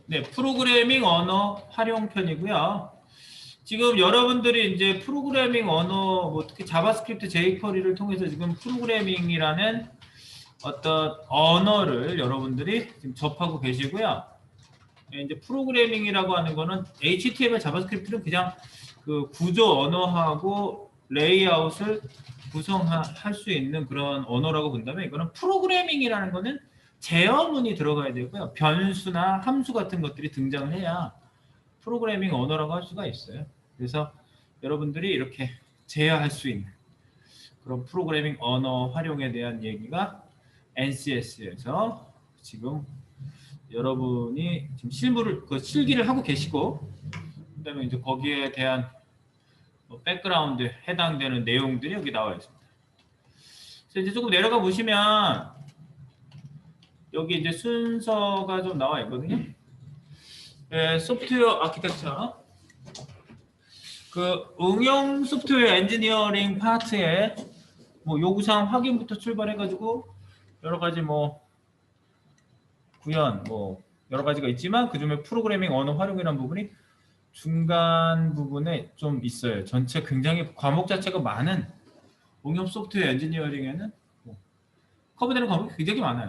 네, 프로그래밍 언어 활용편이고요. 지금 여러분들이 이제 프로그래밍 언어, 뭐 특히 자바스크립트, jQuery를 통해서 지금 프로그래밍이라는 어떤 언어를 여러분들이 지금 접하고 계시고요. 이제 프로그래밍이라고 하는 거는 HTML, 자바스크립트는 그냥 그 구조 언어하고 레이아웃을 구성할 수 있는 그런 언어라고 본다면, 이거는 프로그래밍이라는 거는 제어문이 들어가야 되고요. 변수나 함수 같은 것들이 등장을 해야 프로그래밍 언어라고 할 수가 있어요. 그래서 여러분들이 이렇게 제어할 수 있는 그런 프로그래밍 언어 활용에 대한 얘기가 NCS에서 지금 여러분이 지금 실기를 하고 계시고, 그다음에 이제 거기에 대한 백그라운드 해당되는 내용들이 여기 나와 있습니다. 그래서 이제 조금 내려가 보시면 여기 이제 순서가 좀 나와 있거든요. 네, 소프트웨어 아키텍처, 그 응용 소프트웨어 엔지니어링 파트에 뭐 요구사항 확인부터 출발해가지고 여러 가지 뭐 구현 뭐 여러 가지가 있지만, 그 중에 프로그래밍 언어 활용이라는 부분이 중간 부분에 좀 있어요. 전체 굉장히 과목 자체가 많은 응용 소프트웨어 엔지니어링에는 뭐 커버되는 과목이 굉장히 많아요.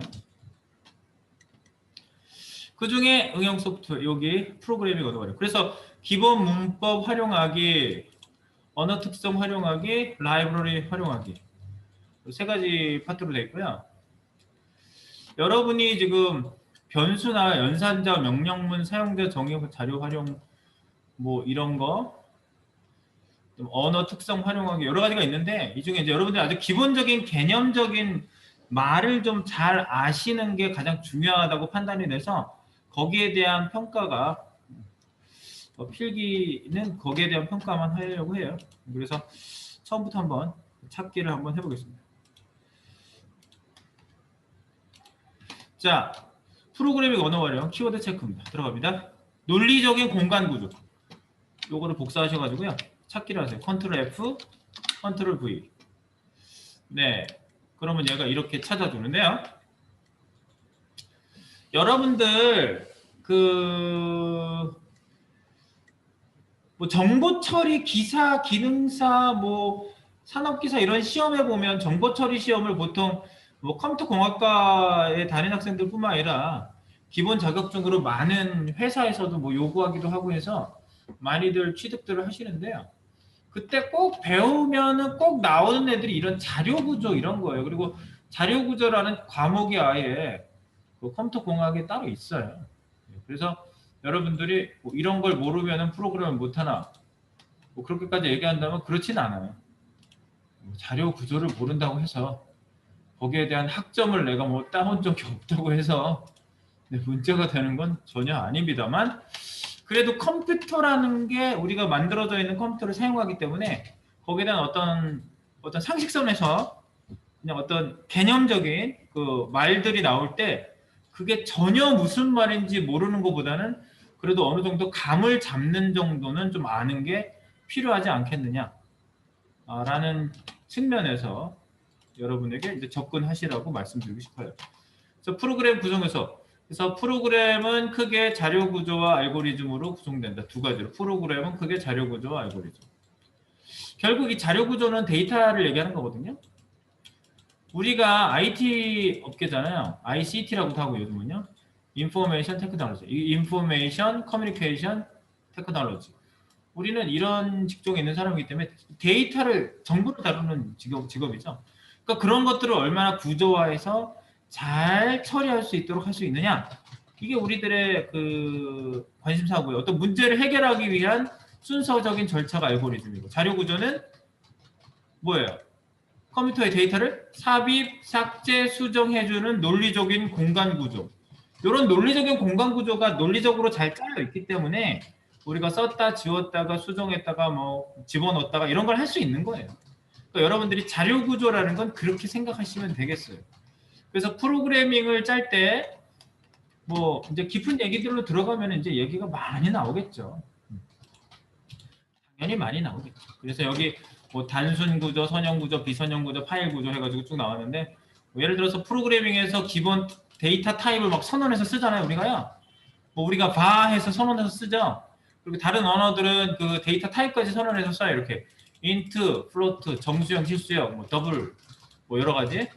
그 중에 응용 소프트웨어, 여기 프로그래밍 언어 활용. 그래서 기본 문법 활용하기, 언어 특성 활용하기, 라이브러리 활용하기, 세 가지 파트로 되어 있고요. 여러분이 지금 변수나 연산자, 명령문, 사용자 정의, 자료 활용 뭐 이런 거, 언어 특성 활용하기 여러 가지가 있는데, 이 중에 이제 여러분들이 아주 기본적인 개념적인 말을 좀 잘 아시는 게 가장 중요하다고 판단이 돼서 거기에 대한 평가가, 필기는 거기에 대한 평가만 하려고 해요. 그래서 처음부터 한번 찾기를 한번 해보겠습니다. 자, 프로그래밍 언어 활용 키워드 체크입니다. 들어갑니다. 논리적인 공간 구조, 요거를 복사하셔가지고요, 찾기를 하세요. 컨트롤 F, 컨트롤 V. 네, 그러면 얘가 이렇게 찾아주는데요. 여러분들 뭐 정보 처리 기사, 기능사, 뭐 산업기사 이런 시험에 보면 정보 처리 시험을 보통 뭐 컴퓨터 공학과에 다니는 학생들뿐만 아니라 기본 자격증으로 많은 회사에서도 뭐 요구하기도 하고 해서 많이들 취득들을 하시는데요. 그때 꼭 배우면은 꼭 나오는 애들이 이런 자료 구조 이런 거예요. 그리고 자료 구조라는 과목이 아예 그 컴퓨터 공학에 따로 있어요. 그래서 여러분들이 뭐 이런 걸 모르면은 프로그램을 못 하나, 뭐 그렇게까지 얘기한다면 그렇진 않아요. 자료 구조를 모른다고 해서 거기에 대한 학점을 내가 뭐 따온 적이 없다고 해서 문제가 되는 건 전혀 아닙니다만, 그래도 컴퓨터라는 게 우리가 만들어져 있는 컴퓨터를 사용하기 때문에 거기에 대한 어떤 상식선에서 그냥 어떤 개념적인 그 말들이 나올 때 그게 전혀 무슨 말인지 모르는 것보다는 그래도 어느 정도 감을 잡는 정도는 좀 아는 게 필요하지 않겠느냐 라는 측면에서 여러분에게 이제 접근하시라고 말씀드리고 싶어요. 그래서 프로그램 구성에서, 그래서 프로그램은 크게 자료 구조와 알고리즘으로 구성된다. 두 가지로. 프로그램은 크게 자료 구조와 알고리즘. 결국 이 자료 구조는 데이터를 얘기하는 거거든요. 우리가 IT 업계잖아요. ICT라고도 하고 요즘은요. 인포메이션 테크놀로지, 인포메이션 커뮤니케이션 테크놀로지. 우리는 이런 직종에 있는 사람이기 때문에 데이터를, 정보를 다루는 직업이죠. 그러니까 그런 것들을 얼마나 구조화해서 잘 처리할 수 있도록 할 수 있느냐, 이게 우리들의 그 관심사고요. 어떤 문제를 해결하기 위한 순서적인 절차가 알고리즘이고, 자료 구조는 뭐예요? 컴퓨터의 데이터를 삽입, 삭제, 수정해주는 논리적인 공간 구조. 이런 논리적인 공간 구조가 논리적으로 잘 짜여 있기 때문에 우리가 썼다 지웠다가 수정했다가 뭐 집어넣었다가 이런 걸 할 수 있는 거예요. 그러니까 여러분들이 자료 구조라는 건 그렇게 생각하시면 되겠어요. 그래서 프로그래밍을 짤 때 뭐 이제 깊은 얘기들로 들어가면 이제 얘기가 많이 나오겠죠. 당연히 많이 나오겠죠. 그래서 여기 뭐 단순 구조, 선형 구조, 비선형 구조, 파일 구조 해가지고 쭉 나왔는데, 뭐 예를 들어서 프로그래밍에서 기본 데이터 타입을 막 선언해서 쓰잖아요, 우리가요. 뭐 우리가 var해서 선언해서 쓰죠. 그리고 다른 언어들은 그 데이터 타입까지 선언해서 써요. 이렇게 int, float, 정수형, 실수형, 뭐 더블, 뭐 여러 가지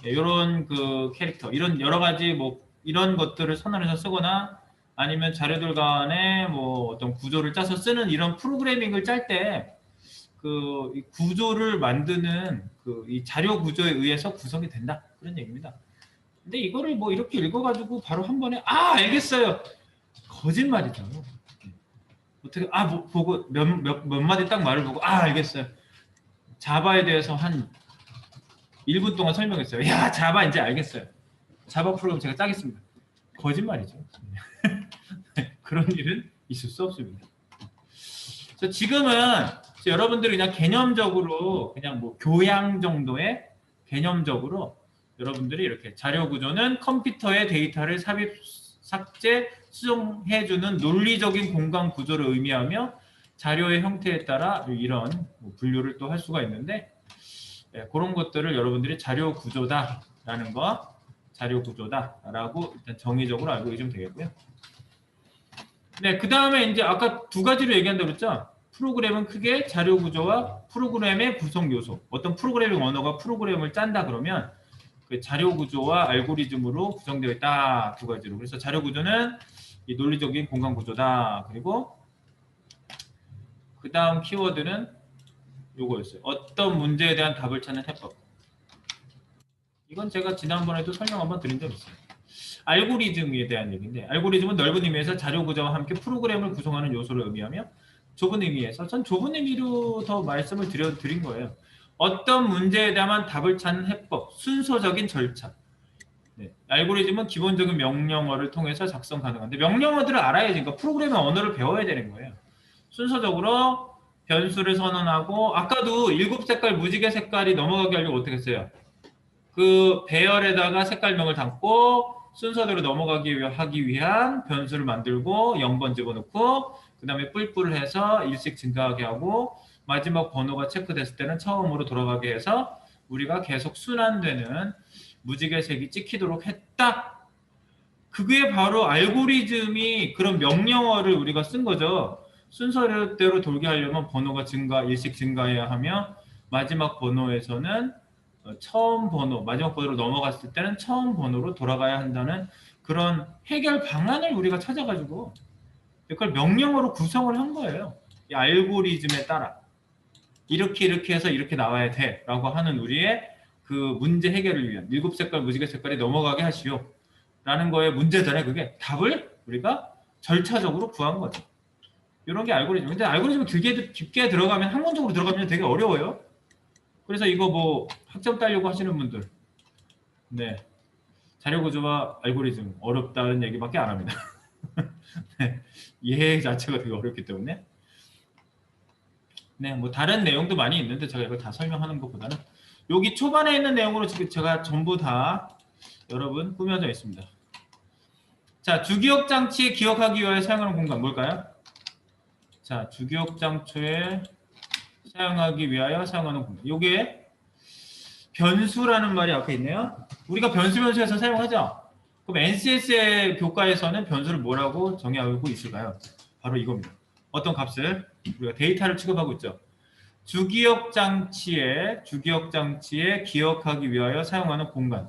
이런 그 캐릭터, 이런 여러 가지 뭐 이런 것들을 선언해서 쓰거나 아니면 자료들 간에 뭐 어떤 구조를 짜서 쓰는 이런 프로그래밍을 짤 때 그 구조를 만드는 그 이 자료 구조에 의해서 구성이 된다 그런 얘기입니다. 근데 이거를 뭐 이렇게 읽어가지고 바로 한 번에 알겠어요. 거짓말이죠. 어떻게 뭐 보고 몇 마디 딱 말을 보고 알겠어요. 자바에 대해서 한 1분 동안 설명했어요. 야, 자바 이제 알겠어요. 자바 프로그램 제가 짜겠습니다. 거짓말이죠. 그런 일은 있을 수 없습니다. 그래서 지금은 여러분들이 그냥 개념적으로 그냥 뭐 교양 정도의 개념적으로 여러분들이 이렇게 자료 구조는 컴퓨터의 데이터를 삽입, 삭제, 수정해주는 논리적인 공간 구조를 의미하며 자료의 형태에 따라 이런 뭐 분류를 또 할 수가 있는데 그런 것들을 여러분들이 자료 구조다라는 거, 자료 구조다라고 일단 정의적으로 알고 계시면 되겠고요. 네, 그 다음에 이제 아까 두 가지로 얘기한다고 그랬죠? 프로그램은 크게 자료 구조와 프로그램의 구성 요소. 어떤 프로그래밍 언어가 프로그램을 짠다 그러면 그 자료 구조와 알고리즘으로 구성되어 있다. 두 가지로. 그래서 자료 구조는 이 논리적인 공간 구조다. 그리고 그 다음 키워드는 요거였어요. 어떤 문제에 대한 답을 찾는 해법. 이건 제가 지난번에도 설명 한번 드린 적 있어요. 알고리즘에 대한 얘기인데 알고리즘은 넓은 의미에서 자료 구조와 함께 프로그램을 구성하는 요소를 의미하며 좁은 의미에서 전 좁은 의미로 더 말씀을 드린 거예요. 어떤 문제에 대한 답을 찾는 해법, 순서적인 절차. 네. 알고리즘은 기본적인 명령어를 통해서 작성 가능한데 명령어들을 알아야지 그러니까 프로그램의 언어를 배워야 되는 거예요. 순서적으로 변수를 선언하고 아까도 7색깔 무지개 색깔이 넘어가게 하려고 어떻게 했어요? 그 배열에다가 색깔명을 담고 순서대로 넘어가기 하기 위한 변수를 만들고 0번 집어넣고 그 다음에 뿔뿔을 해서 일씩 증가하게 하고 마지막 번호가 체크됐을 때는 처음으로 돌아가게 해서 우리가 계속 순환되는 무지개색이 찍히도록 했다. 그게 바로 알고리즘이 그런 명령어를 우리가 쓴 거죠. 순서대로 돌게 하려면 번호가 일씩 증가해야 하며 마지막 번호에서는 처음 번호, 마지막 번호로 넘어갔을 때는 처음 번호로 돌아가야 한다는 그런 해결 방안을 우리가 찾아가지고 그걸 명령어로 구성을 한 거예요. 이 알고리즘에 따라 이렇게 해서 이렇게 나와야 돼 라고 하는 우리의 그 문제 해결을 위한 7색깔 무지개 색깔이 넘어가게 하시오 라는 거에 문제잖아요. 그게 답을 우리가 절차적으로 구한 거죠. 이런 게 알고리즘. 근데 알고리즘이 깊게 들어가면 학문적으로 들어가면 되게 어려워요. 그래서 이거 뭐 학점 따려고 하시는 분들 네 자료 구조와 알고리즘 어렵다는 얘기밖에 안 합니다. 네, 이해 자체가 되게 어렵기 때문에 네, 뭐 다른 내용도 많이 있는데 제가 이걸 다 설명하는 것보다는 여기 초반에 있는 내용으로 지금 제가 전부 다 여러분 꾸며져 있습니다. 자, 주기억 장치에 기억하기 위해 사용하는 공간 뭘까요? 자, 주기억 장치에 사용하기 위하여 사용하는 공간. 요게 변수라는 말이 앞에 있네요. 우리가 변수에서 사용하죠. 그럼 NCS의 교과에서는 변수를 뭐라고 정의하고 있을까요? 바로 이겁니다. 어떤 값을 우리가 데이터를 취급하고 있죠. 주기억 장치에 기억하기 위하여 사용하는 공간.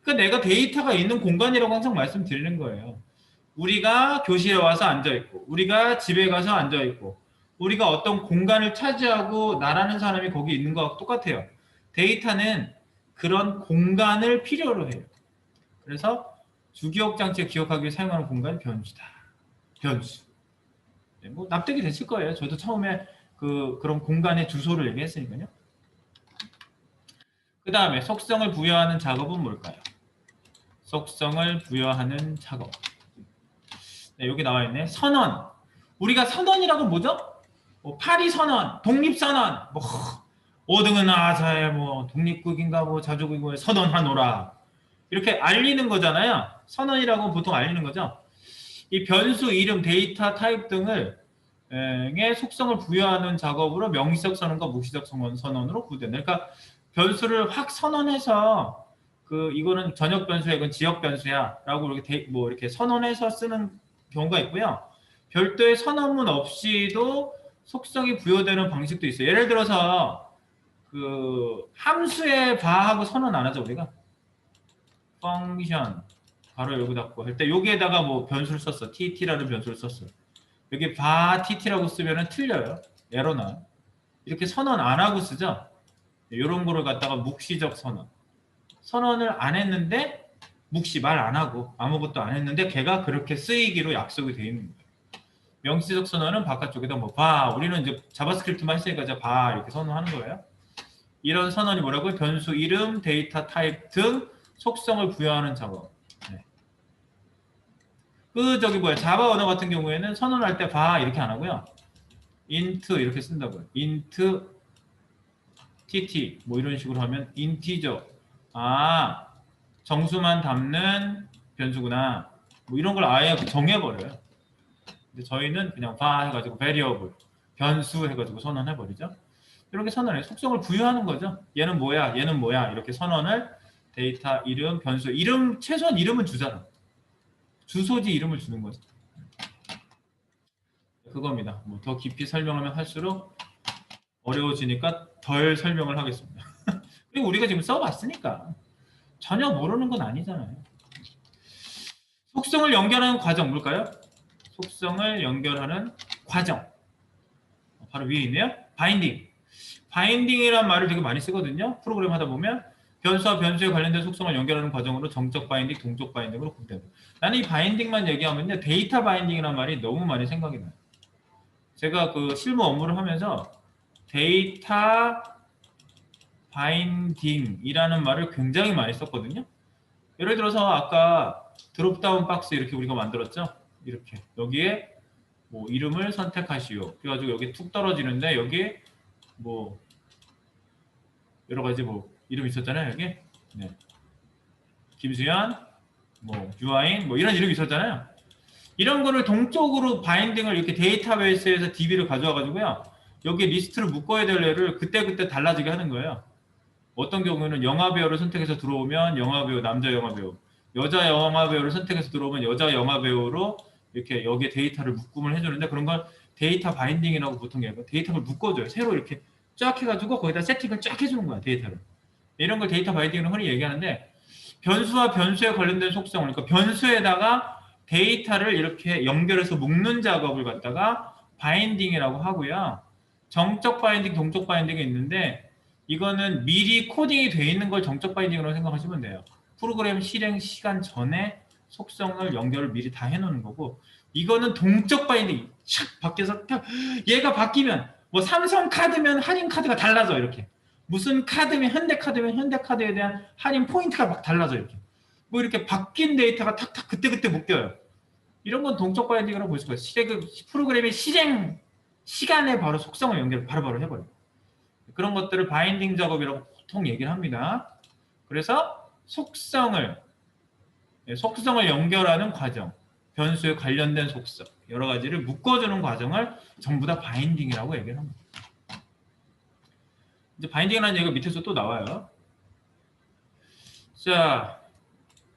그러니까 내가 데이터가 있는 공간이라고 항상 말씀드리는 거예요. 우리가 교실에 와서 앉아있고 우리가 집에 가서 앉아있고 우리가 어떤 공간을 차지하고 나라는 사람이 거기 있는 거와 똑같아요. 데이터는 그런 공간을 필요로 해요. 그래서 주기억 장치에 기억하기 위해 사용하는 공간 변수다. 변수. 네, 뭐 납득이 됐을 거예요. 저도 처음에 그런 공간의 주소를 얘기했으니까요. 그 다음에 속성을 부여하는 작업은 뭘까요? 속성을 부여하는 작업. 네, 여기 나와 있네. 선언. 우리가 선언이라고 뭐죠? 뭐 파리 선언, 독립 선언, 뭐 5등은 아사에 뭐 독립국인가 뭐 자주국인가 선언하노라. 이렇게 알리는 거잖아요. 선언이라고 보통 알리는 거죠. 이 변수, 이름, 데이터 타입 등을 의 속성을 부여하는 작업으로 명시적 선언과 묵시적 선언으로 구분된다. 그러니까 변수를 확 선언해서 이거는 전역 변수야, 이건 지역 변수야라고 이렇게 뭐 이렇게 선언해서 쓰는 경우가 있고요. 별도의 선언문 없이도 속성이 부여되는 방식도 있어요. 예를 들어서 그 함수에 바하고 선언 안 하죠 우리가. 펑션 가로 열고 닫고 할 때 여기에다가 뭐 변수를 썼어. tt라는 변수를 썼어. 여기 바 tt라고 쓰면은 틀려요. 에러나. 이렇게 선언 안 하고 쓰죠. 이런 거를 갖다가 묵시적 선언. 선언을 안 했는데 묵시 말 안 하고 아무것도 안 했는데 걔가 그렇게 쓰이기로 약속이 돼 있는 거예요. 명시적 선언은 바깥쪽에다 뭐 봐. 우리는 이제 자바스크립트만 했으니까 이제 봐 이렇게 선언하는 거예요. 이런 선언이 뭐라고요? 변수 이름, 데이터 타입 등 속성을 부여하는 작업. 네. 그 저기 뭐야 자바 언어 같은 경우에는 선언할 때 봐 이렇게 안 하고요. int 이렇게 쓴다고요. int tt 뭐 이런 식으로 하면 인티저 아 정수만 담는 변수구나 뭐 이런 걸 아예 정해버려요. 근데 저희는 그냥 봐 해가지고 variable 변수 해가지고 선언해버리죠. 이렇게 선언해 속성을 부여하는 거죠. 얘는 뭐야 얘는 뭐야 이렇게 선언을 데이터 이름 변수 이름 최소한 이름은 주잖아. 주소지 이름을 주는 거죠. 그겁니다. 뭐 더 깊이 설명하면 할수록 어려워지니까 덜 설명을 하겠습니다. 그리고 우리가 지금 써봤으니까 전혀 모르는 건 아니잖아요. 속성을 연결하는 과정 뭘까요? 속성을 연결하는 과정 바로 위에 있네요. 바인딩. 바인딩이란 말을 되게 많이 쓰거든요. 프로그램 하다 보면 변수와 변수에 관련된 속성을 연결하는 과정으로 정적 바인딩, 동적 바인딩으로 구분됩니다. 나는 이 바인딩만 얘기하면요. 데이터 바인딩이라는 말이 너무 많이 생각이 나요. 제가 그 실무 업무를 하면서 데이터 바인딩이라는 말을 굉장히 많이 썼거든요. 예를 들어서 아까 드롭다운 박스 이렇게 우리가 만들었죠. 이렇게 여기에 뭐 이름을 선택하시오. 그래가지고 여기 툭 떨어지는데 여기에 뭐 여러 가지 뭐 이름 있었잖아요. 여기 네. 김수현, 뭐 유아인 뭐 이런 이름이 있었잖아요. 이런 거를 동적으로 바인딩을 이렇게 데이터베이스에서 DB를 가져와 가지고요. 여기 리스트를 묶어야 될 애를 그때그때 달라지게 하는 거예요. 어떤 경우에는 영화배우를 선택해서 들어오면 영화배우, 남자 영화배우, 여자 영화배우를 선택해서 들어오면 여자 영화배우로 이렇게 여기에 데이터를 묶음을 해주는데 그런 걸 데이터 바인딩이라고 보통 얘기해요. 데이터를 묶어줘요. 새로 이렇게 쫙 해가지고 거기다 세팅을 쫙 해주는 거야. 데이터를. 이런 걸 데이터 바인딩으로 흔히 얘기하는데 변수와 변수에 관련된 속성을 그러니까 변수에다가 데이터를 이렇게 연결해서 묶는 작업을 갖다가 바인딩이라고 하고요. 정적 바인딩, 동적 바인딩이 있는데 이거는 미리 코딩이 돼 있는 걸 정적 바인딩으로 생각하시면 돼요. 프로그램 실행 시간 전에 속성을 연결을 미리 다 해놓는 거고 이거는 동적 바인딩 착 바뀌어서 얘가 바뀌면 뭐 삼성 카드면 할인 카드가 달라져 이렇게 무슨 카드면 현대카드면 현대카드에 대한 할인 포인트가 막 달라져 이렇게 뭐 이렇게 바뀐 데이터가 탁탁 그때그때 묶여요. 이런 건 동적 바인딩이라고 볼 수가 있어요. 프로그램의 실행 시간에 바로 속성을 연결 바로바로 해버려요. 그런 것들을 바인딩 작업이라고 보통 얘기를 합니다. 그래서 속성을 연결하는 과정, 변수에 관련된 속성, 여러 가지를 묶어주는 과정을 전부 다 바인딩이라고 얘기를 합니다. 이제 바인딩이라는 얘기가 밑에서 또 나와요. 자,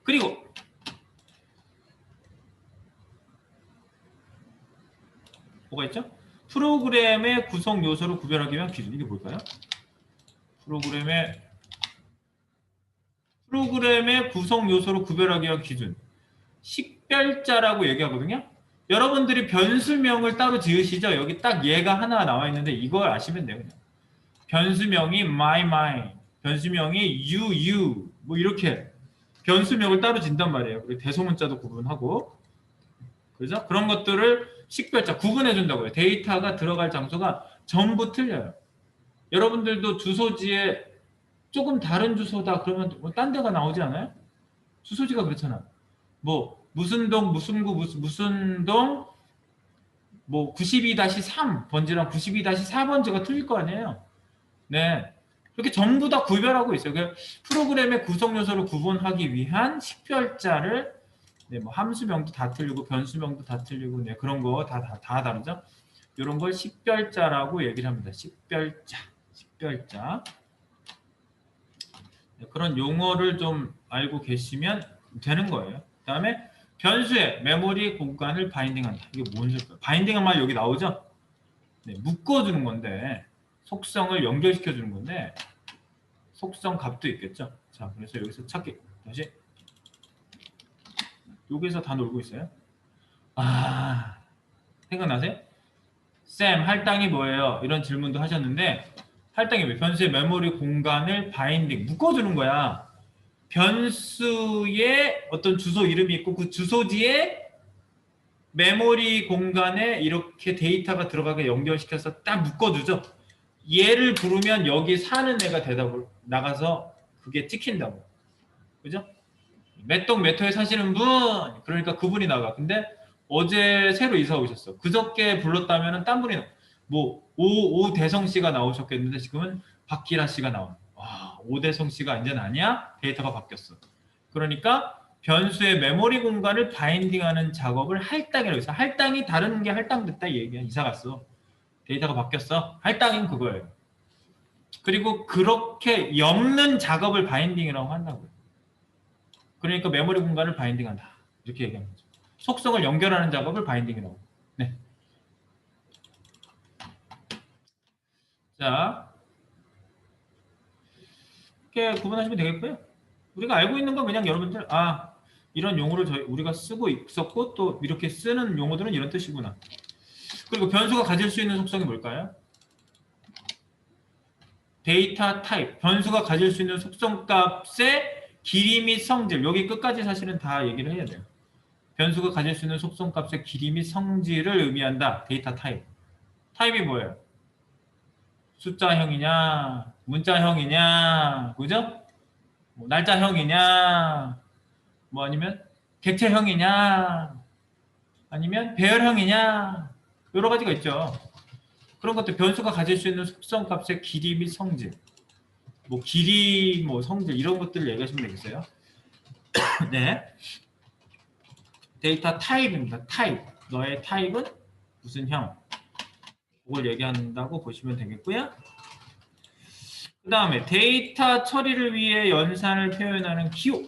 그리고 뭐가 있죠? 프로그램의 구성 요소를 구별하기 위한 기준. 이게 뭘까요? 프로그램의 구성 요소를 구별하기 위한 기준. 식별자라고 얘기하거든요. 여러분들이 변수명을 따로 지으시죠? 여기 딱 얘가 하나 나와 있는데 이걸 아시면 돼요. 그냥. 변수명이 my, 변수명이 you, 뭐 이렇게 변수명을 따로 진단 말이에요. 그리고 대소문자도 구분하고. 그죠? 그런 것들을 식별자 구분해 준다고요. 데이터가 들어갈 장소가 전부 틀려요. 여러분들도 주소지에 조금 다른 주소다 그러면 뭐 딴 데가 나오지 않아요? 주소지가 그렇잖아. 뭐 무슨 동 무슨 구 무슨 동 뭐 92-3 번지랑 92-4번지가 틀릴 거 아니에요. 네. 그렇게 전부 다 구별하고 있어요. 프로그램의 구성 요소를 구분하기 위한 식별자를 네, 뭐 함수명도 다 틀리고 변수명도 다 틀리고 네, 그런 거 다 다르죠. 이런 걸 식별자라고 얘기를 합니다. 식별자. 네, 그런 용어를 좀 알고 계시면 되는 거예요. 그다음에 변수에 메모리 공간을 바인딩한다. 이게 뭔 소리야? 바인딩한 말 여기 나오죠? 네, 묶어주는 건데 속성을 연결시켜주는 건데 속성 값도 있겠죠. 자, 그래서 여기서 찾기 다시 여기서 다 놀고 있어요. 아, 생각나세요? 쌤, 할당이 뭐예요? 이런 질문도 하셨는데 할당이 왜? 변수의 메모리 공간을 바인딩 묶어주는 거야. 변수에 어떤 주소 이름이 있고 그 주소지에 메모리 공간에 이렇게 데이터가 들어가게 연결시켜서 딱 묶어주죠. 얘를 부르면 여기 사는 애가 대답을 나가서 그게 찍힌다고. 그죠? 몇 동 몇 호에 사시는 분, 그러니까 그분이 나가. 근데 어제 새로 이사 오셨어. 그저께 불렀다면 딴 분이 뭐 오대성 씨가 나오셨겠는데 지금은 박기라 씨가 나와. 와, 오대성 씨가 이제는 아니야? 데이터가 바뀌었어. 그러니까 변수의 메모리 공간을 바인딩하는 작업을 할당이라고 해서 할당이 다른 게 할당됐다 이 얘기야. 이사 갔어. 데이터가 바뀌었어. 할당인 그거예요. 그리고 그렇게 엮는 작업을 바인딩이라고 한다고요. 그러니까 메모리 공간을 바인딩한다. 이렇게 얘기하는 거죠. 속성을 연결하는 작업을 바인딩이라고. 네. 자, 이렇게 구분하시면 되겠고요. 우리가 알고 있는 건 그냥 여러분들 이런 용어를 우리가 쓰고 있었고 또 이렇게 쓰는 용어들은 이런 뜻이구나. 그리고 변수가 가질 수 있는 속성이 뭘까요? 데이터 타입. 변수가 가질 수 있는 속성 값의 길이 및 성질. 여기 끝까지 사실은 다 얘기를 해야 돼요. 변수가 가질 수 있는 속성 값의 길이 및 성질을 의미한다. 데이터 타입. 타입이 뭐예요? 숫자형이냐, 문자형이냐, 그죠? 뭐 날짜형이냐, 뭐 아니면 객체형이냐, 아니면 배열형이냐, 여러 가지가 있죠. 그런 것들 변수가 가질 수 있는 속성 값의 길이 및 성질, 뭐 길이, 뭐 성질 이런 것들을 얘기하시면 되겠어요. 네. 데이터 타입입니다. 타입. 너의 타입은 무슨 형? 그걸 얘기한다고 보시면 되겠고요. 그 다음에 데이터 처리를 위해 연산을 표현하는 기호.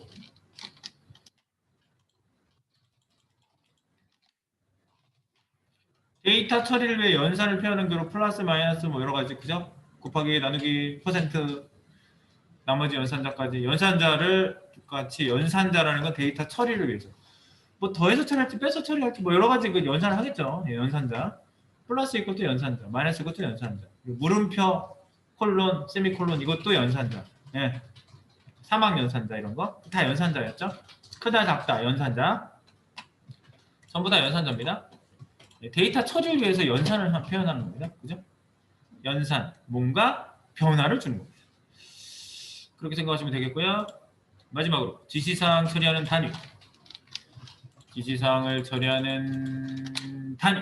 데이터 처리를 위해 연산을 표현하는 기호로 플러스 마이너스 뭐 여러 가지 그죠? 곱하기 나누기 퍼센트 나머지 연산자까지 연산자를 같이 연산자라는 건 데이터 처리를 위해서 뭐 더해서 처리할지 빼서 처리할지 뭐 여러 가지 그 연산을 하겠죠. 예, 연산자 플러스 이것도 연산자 마이너스 이것도 연산자 물음표 콜론 세미콜론 이것도 연산자 예. 사막 연산자 이런 거 다 연산자였죠. 크다 작다 연산자 전부 다 연산자입니다. 데이터 처리를 위해서 연산을 표현하는 겁니다. 그죠? 연산 뭔가 변화를 주는 겁니다. 그렇게 생각하시면 되겠고요. 마지막으로 지시사항 처리하는 단위. 지시사항을 처리하는 단위.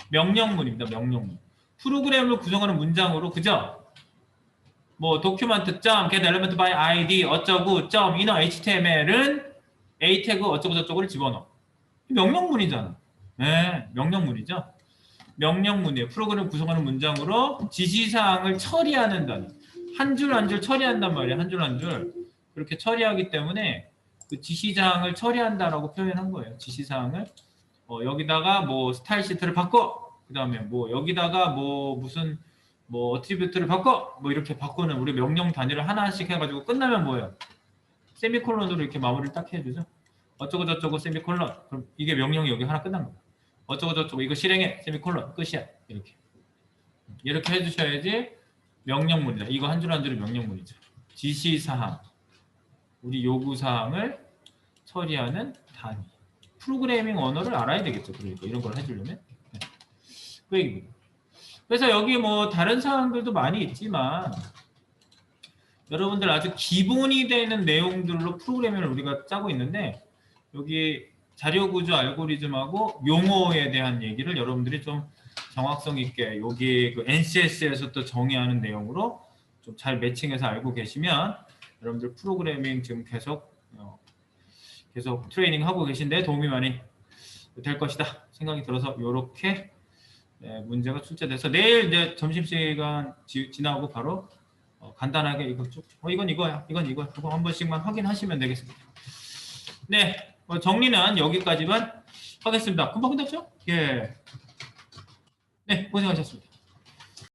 명령문입니다. 명령문. 프로그램을 구성하는 문장으로 그죠? 뭐 document get element by id 어쩌고 inner html은 a 태그 어쩌고 저쩌고를 집어넣어. 명령문이잖아. 네, 명령문이죠. 명령문이에요. 프로그램을 구성하는 문장으로 지시사항을 처리하는 단위. 한 줄 한 줄 처리한단 말이에요. 한 줄 한 줄. 그렇게 처리하기 때문에 그 지시사항을 처리한다라고 표현한 거예요. 지시사항을 여기다가 뭐 스타일 시트를 바꿔. 그 다음에 뭐 여기다가 뭐 무슨 뭐 어트리뷰트를 바꿔. 뭐 이렇게 바꾸는 우리 명령 단위를 하나씩 해가지고 끝나면 뭐예요? 세미콜론으로 이렇게 마무리를 딱 해주죠. 어쩌고 저쩌고 세미콜론. 그럼 이게 명령이 여기 하나 끝난 거야. 어쩌고 저쩌고 이거 실행해. 세미콜론. 끝이야. 이렇게 해주셔야지 명령문이다. 이거 한 줄 한 줄이 명령문이죠. 지시사항. 우리 요구사항을 처리하는 단위. 프로그래밍 언어를 알아야 되겠죠. 그러니까 이런 걸 해주려면. 네. 그 얘기입니다. 그래서 여기 뭐 다른 사항들도 많이 있지만 여러분들 아주 기본이 되는 내용들로 프로그래밍을 우리가 짜고 있는데 여기 자료구조 알고리즘하고 용어에 대한 얘기를 여러분들이 좀 정확성 있게 여기 그 NCS에서 또 정의하는 내용으로 좀 잘 매칭해서 알고 계시면 여러분들 프로그래밍 지금 계속 트레이닝 하고 계신데 도움이 많이 될 것이다 생각이 들어서 이렇게 문제가 출제돼서 내일 이제 점심시간 지나고 바로 간단하게 이거 쭉 이건 이거야 이건 이거야 그거 한 번씩만 확인하시면 되겠습니다. 네. 정리는 여기까지만 하겠습니다. 금방 끝났죠? 예. 네, 고생하셨습니다.